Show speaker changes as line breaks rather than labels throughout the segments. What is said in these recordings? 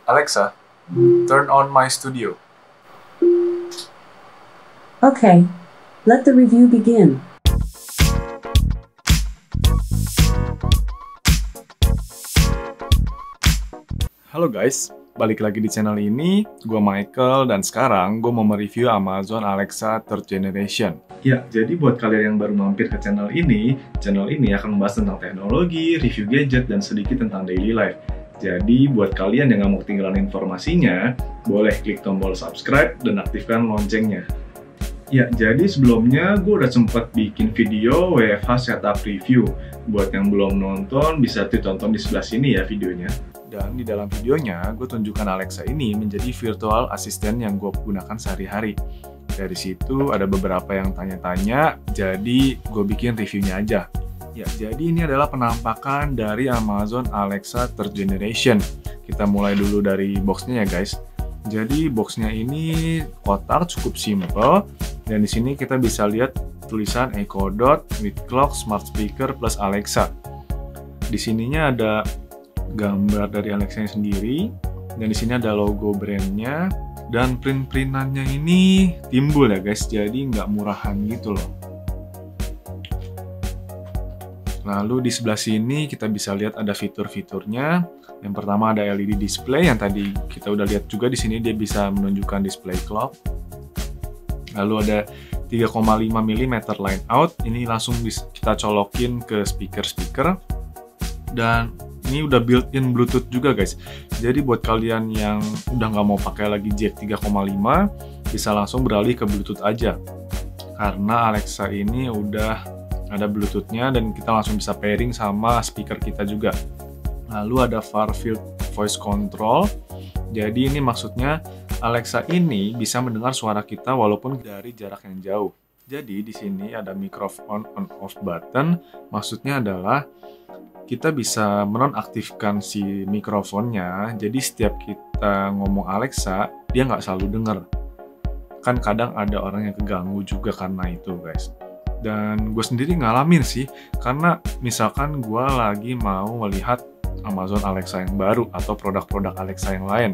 Alexa, turn on my studio.
Okay, let the review begin.
Halo guys, balik lagi di channel ini. Gue Michael dan sekarang gue mau mereview Amazon Alexa Third Generation. Ya, jadi buat kalian yang baru mampir ke channel ini akan membahas tentang teknologi, review gadget, dan sedikit tentang daily life. Jadi buat kalian yang nggak mau ketinggalan informasinya, boleh klik tombol subscribe dan aktifkan loncengnya. Ya, jadi sebelumnya gue udah sempat bikin video WFH setup review. Buat yang belum nonton, bisa ditonton di sebelah sini ya videonya. Dan di dalam videonya, gue tunjukkan Alexa ini menjadi virtual assistant yang gue gunakan sehari-hari. Dari situ ada beberapa yang tanya-tanya, jadi gue bikin reviewnya aja. Ya, jadi ini adalah penampakan dari Amazon Alexa Third Generation. Kita mulai dulu dari boxnya ya guys. Jadi boxnya ini kotak, cukup simple, dan di sini kita bisa lihat tulisan Echo Dot with Clock Smart Speaker plus Alexa. Di sininya ada gambar dari Alexa sendiri, dan di sini ada logo brandnya, dan print-printannya ini timbul ya guys, jadi nggak murahan gitu loh. Lalu di sebelah sini kita bisa lihat ada fitur-fiturnya. Yang pertama ada LED display yang tadi kita udah lihat juga, di sini dia bisa menunjukkan display clock. Lalu ada 3,5 mm line out, ini langsung kita colokin ke speaker-speaker. Dan ini udah built-in Bluetooth juga guys. Jadi buat kalian yang udah nggak mau pakai lagi jack 3,5, bisa langsung beralih ke Bluetooth aja. Karena Alexa ini udah ada Bluetooth-nya dan kita langsung bisa pairing sama speaker kita juga. Lalu ada far field voice control. Jadi ini maksudnya Alexa ini bisa mendengar suara kita walaupun dari jarak yang jauh. Jadi di sini ada microphone on off button. Maksudnya adalah kita bisa menonaktifkan si mikrofonnya, jadi setiap kita ngomong Alexa, dia nggak selalu denger. Kan kadang ada orang yang keganggu juga karena itu guys. Dan gue sendiri ngalamin sih, karena misalkan gue lagi mau melihat Amazon Alexa yang baru atau produk-produk Alexa yang lain.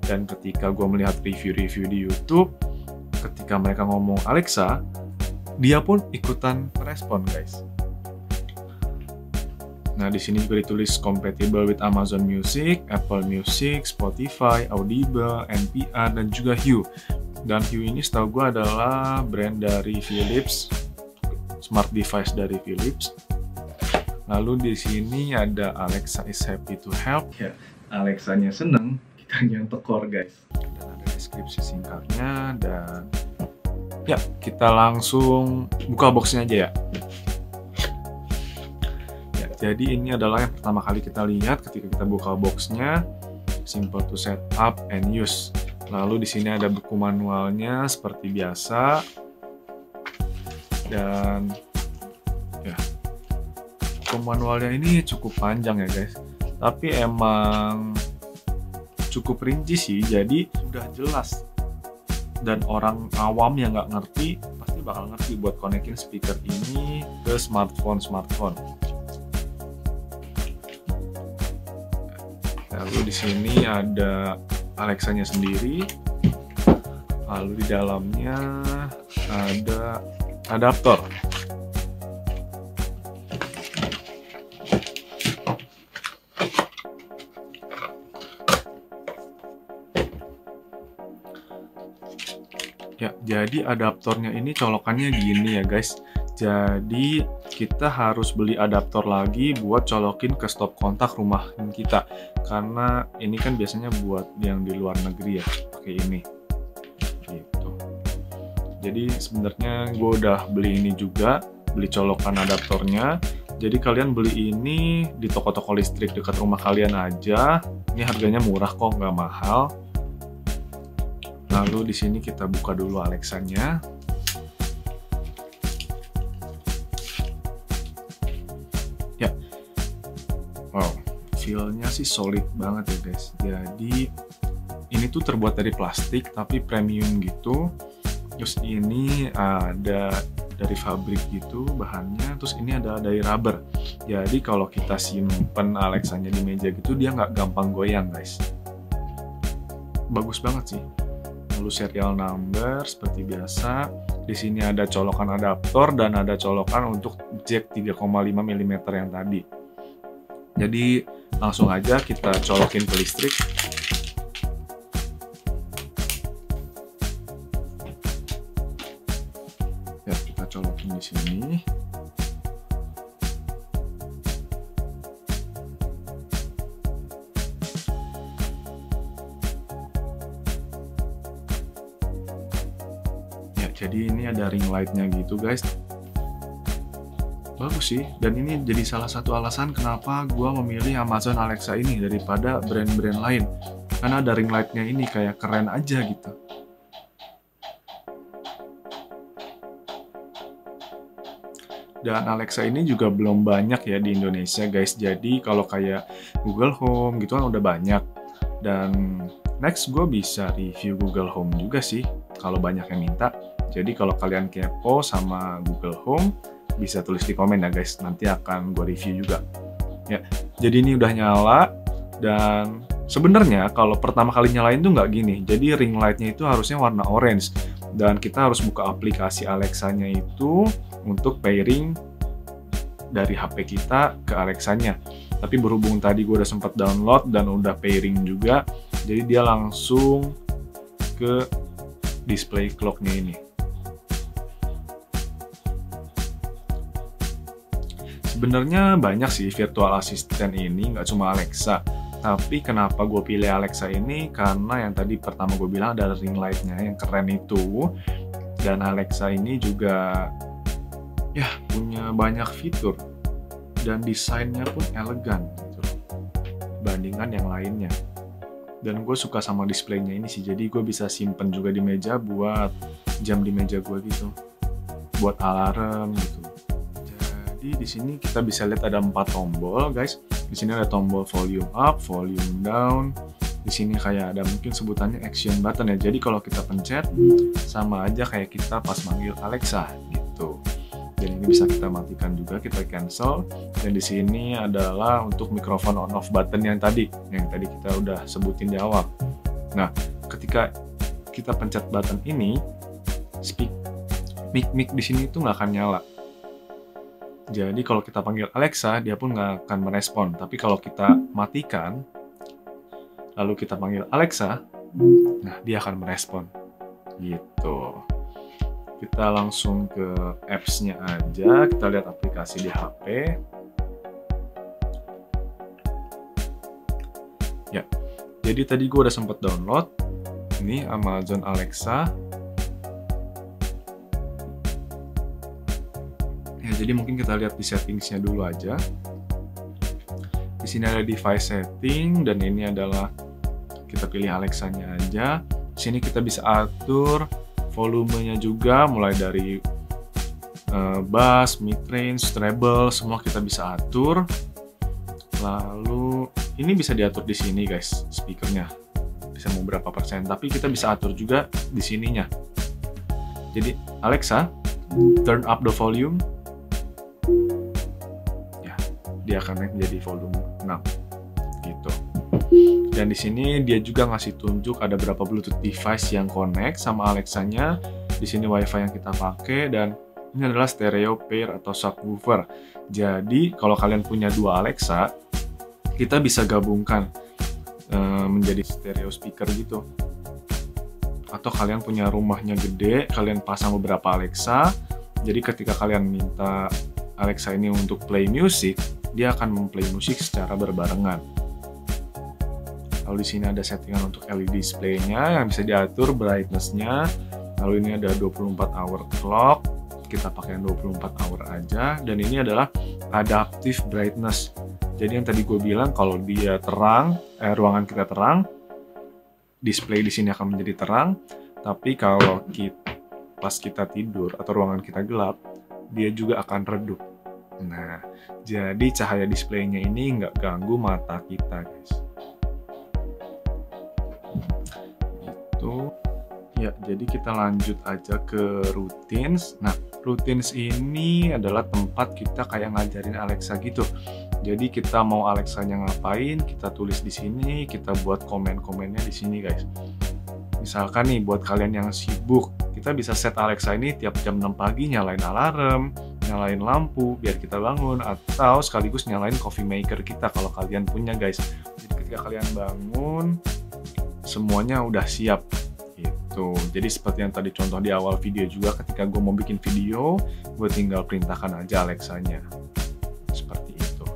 Dan ketika gue melihat review-review di YouTube, ketika mereka ngomong Alexa, dia pun ikutan respon guys. Nah, di sini juga ditulis compatible with Amazon Music, Apple Music, Spotify, Audible, NPR, dan juga Hue. Dan Hue ini setahu gue adalah brand dari Philips, smart device dari Philips. Lalu di sini ada Alexa is happy to help. Ya, Alexanya seneng, kita yang tekor guys. Dan ada deskripsi singkatnya, dan ya, kita langsung buka boxnya aja ya. Jadi ini adalah yang pertama kali kita lihat ketika kita buka boxnya, simple to set up and use. Lalu di sini ada buku manualnya seperti biasa, dan ya, buku manualnya ini cukup panjang ya guys. Tapi emang cukup rinci sih, jadi sudah jelas. Dan orang awam yang nggak ngerti pasti bakal ngerti buat konekin speaker ini ke smartphone. Lalu di sini ada Alexanya sendiri. Lalu di dalamnya ada adaptor. Ya, jadi adaptornya ini colokannya gini ya guys. Jadi kita harus beli adaptor lagi buat colokin ke stop kontak rumah kita. Karena ini kan biasanya buat yang di luar negeri ya, pakai ini. Gitu. Jadi sebenarnya gue udah beli ini juga, beli colokan adaptornya. Jadi kalian beli ini di toko-toko listrik dekat rumah kalian aja. Ini harganya murah kok, nggak mahal. Lalu di sini kita buka dulu Alexanya. Wow, feel-nya sih solid banget ya guys. Jadi ini tuh terbuat dari plastik tapi premium gitu. Terus ini ada dari fabrik gitu bahannya. Terus ini ada dari rubber. Jadi kalau kita simpen Alexanya di meja gitu, dia nggak gampang goyang guys. bagus banget sih. Lalu serial number seperti biasa. Di sini ada colokan adaptor dan ada colokan untuk jack 3,5 mm yang tadi. Jadi langsung aja kita colokin ke listrik. Ya, kita colokin di sini. Jadi ini ada ring light-nya gitu guys. Bagus sih, dan ini jadi salah satu alasan kenapa gua memilih Amazon Alexa ini daripada brand-brand lain. Karena ada ring light-nya ini kayak keren aja gitu. Dan Alexa ini juga belum banyak ya di Indonesia guys. Jadi kalau kayak Google Home gitu kan udah banyak. Dan next gue bisa review Google Home juga sih kalau banyak yang minta. Jadi kalau kalian kepo sama Google Home, bisa tulis di komen ya guys, nanti akan gue review juga. Ya, jadi ini udah nyala, dan sebenarnya kalau pertama kali nyalain tuh nggak gini. Jadi ring light-nya itu harusnya warna orange, dan kita harus buka aplikasi Alexa-nya itu untuk pairing dari HP kita ke Alexa-nya. Tapi berhubung tadi gue udah sempat download dan udah pairing juga, jadi dia langsung ke display clock-nya ini. Sebenarnya banyak sih virtual assistant ini, nggak cuma Alexa. Tapi kenapa gue pilih Alexa ini? Karena yang tadi pertama gue bilang ada ring light-nya yang keren itu. Dan Alexa ini juga ya punya banyak fitur. Dan desainnya pun elegan gitu, bandingkan yang lainnya. Dan gue suka sama displaynya ini sih, jadi gue bisa simpen juga di meja buat jam di meja gue gitu. Buat alarm gitu. Jadi di sini kita bisa lihat ada 4 tombol, guys. Di sini ada tombol volume up, volume down. Di sini kayak ada mungkin sebutannya action button ya. Jadi kalau kita pencet sama aja kayak kita pas manggil Alexa gitu. Dan ini bisa kita matikan juga, kita cancel. Dan di sini adalah untuk mikrofon on off button yang tadi kita udah sebutin di awal. Nah, ketika kita pencet button ini, mic di sini itu nggak akan nyala. Jadi kalau kita panggil Alexa, dia pun nggak akan merespon. Tapi kalau kita matikan, lalu kita panggil Alexa, nah dia akan merespon. Gitu. Kita langsung ke apps-nya aja. Kita lihat aplikasi di HP. Ya, jadi tadi gue udah sempat download. Ini Amazon Alexa. Jadi mungkin kita lihat di settingsnya dulu aja. Di sini ada device setting, dan ini adalah kita pilih Alexa-nya aja. Di sini kita bisa atur volumenya juga, mulai dari bass, mid-range, treble, semua kita bisa atur. Lalu ini bisa diatur di sini guys, speakernya bisa mau berapa persen, tapi kita bisa atur juga di sininya. Jadi Alexa, turn up the volume. Ya, dia akan naik menjadi volume 6 gitu. Dan di sini dia juga ngasih tunjuk ada berapa Bluetooth device yang connect sama Alexa-nya. Di sini WiFi yang kita pakai, dan ini adalah stereo pair atau subwoofer. Jadi kalau kalian punya 2 Alexa, kita bisa gabungkan menjadi stereo speaker gitu. Atau kalian punya rumahnya gede, kalian pasang beberapa Alexa. Jadi ketika kalian minta Alexa ini untuk play music, dia akan memplay musik secara berbarengan. Lalu di sini ada settingan untuk LED display-nya yang bisa diatur brightness-nya. Lalu ini ada 24 hour clock, kita pakai yang 24 hour aja. Dan ini adalah adaptive brightness. Jadi yang tadi gue bilang kalau dia terang, ruangan kita terang, display di sini akan menjadi terang. Tapi kalau pas kita tidur atau ruangan kita gelap, dia juga akan redup. Nah, jadi cahaya displaynya ini nggak ganggu mata kita, guys. Itu. Ya, jadi kita lanjut aja ke routines. Nah, routines ini adalah tempat kita kayak ngajarin Alexa gitu. Jadi kita mau Alexa-nya ngapain, kita tulis di sini, kita buat komen-komennya di sini, guys. Misalkan nih, buat kalian yang sibuk, kita bisa set Alexa ini tiap jam 6 pagi nyalain alarm, nyalain lampu biar kita bangun, atau sekaligus nyalain coffee maker kita kalau kalian punya, guys. Jadi ketika kalian bangun, semuanya udah siap gitu. Jadi seperti yang tadi contoh di awal video juga, ketika gue mau bikin video, gue tinggal perintahkan aja Alexa-nya. Seperti itu.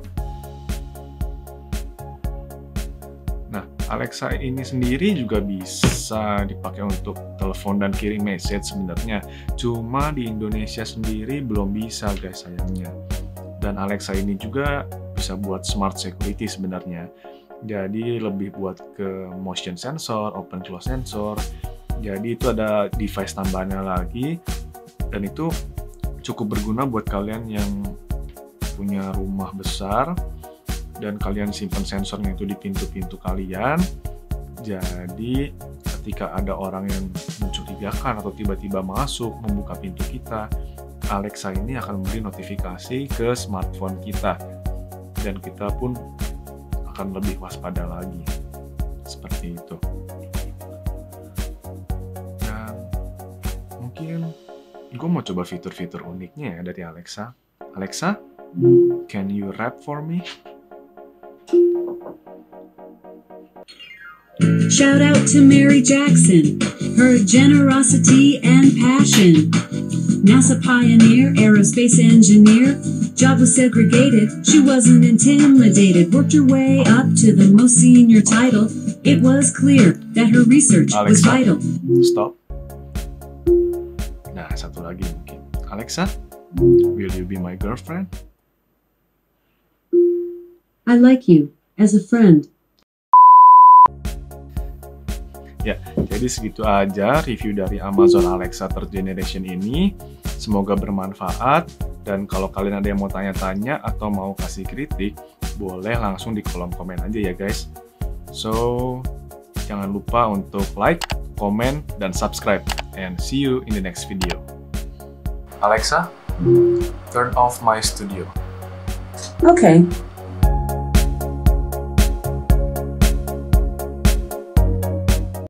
Nah, Alexa ini sendiri juga bisa dipakai untuk telepon dan kirim message sebenarnya. Cuma di Indonesia sendiri belum bisa, guys, sayangnya. Dan Alexa ini juga bisa buat smart security sebenarnya. Jadi lebih buat ke motion sensor, open close sensor. Jadi itu ada device tambahannya lagi. Dan itu cukup berguna buat kalian yang punya rumah besar dan kalian simpan sensornya itu di pintu-pintu kalian. Jadi ketika ada orang yang mencurigakan atau tiba-tiba masuk membuka pintu kita, Alexa ini akan memberi notifikasi ke smartphone kita dan kita pun akan lebih waspada lagi. Seperti itu. Dan mungkin gue mau coba fitur-fitur uniknya ya dari Alexa. Alexa, can you rap for me?
Shout out to Mary Jackson, her generosity and passion. NASA pioneer, aerospace engineer, job was segregated, she wasn't intimidated, worked her way up to the most senior title. It was clear that her research was
Alexa,
vital.
Stop. Nah, satu lagi mungkin. Alexa, will you be my girlfriend?
I like you as a friend.
Ya, jadi segitu aja review dari Amazon Alexa Third Generation ini. Semoga bermanfaat, dan kalau kalian ada yang mau tanya-tanya atau mau kasih kritik, boleh langsung di kolom komen aja ya guys. So, jangan lupa untuk like, comment, dan subscribe. And see you in the next video. Alexa, turn off my studio.
Okay.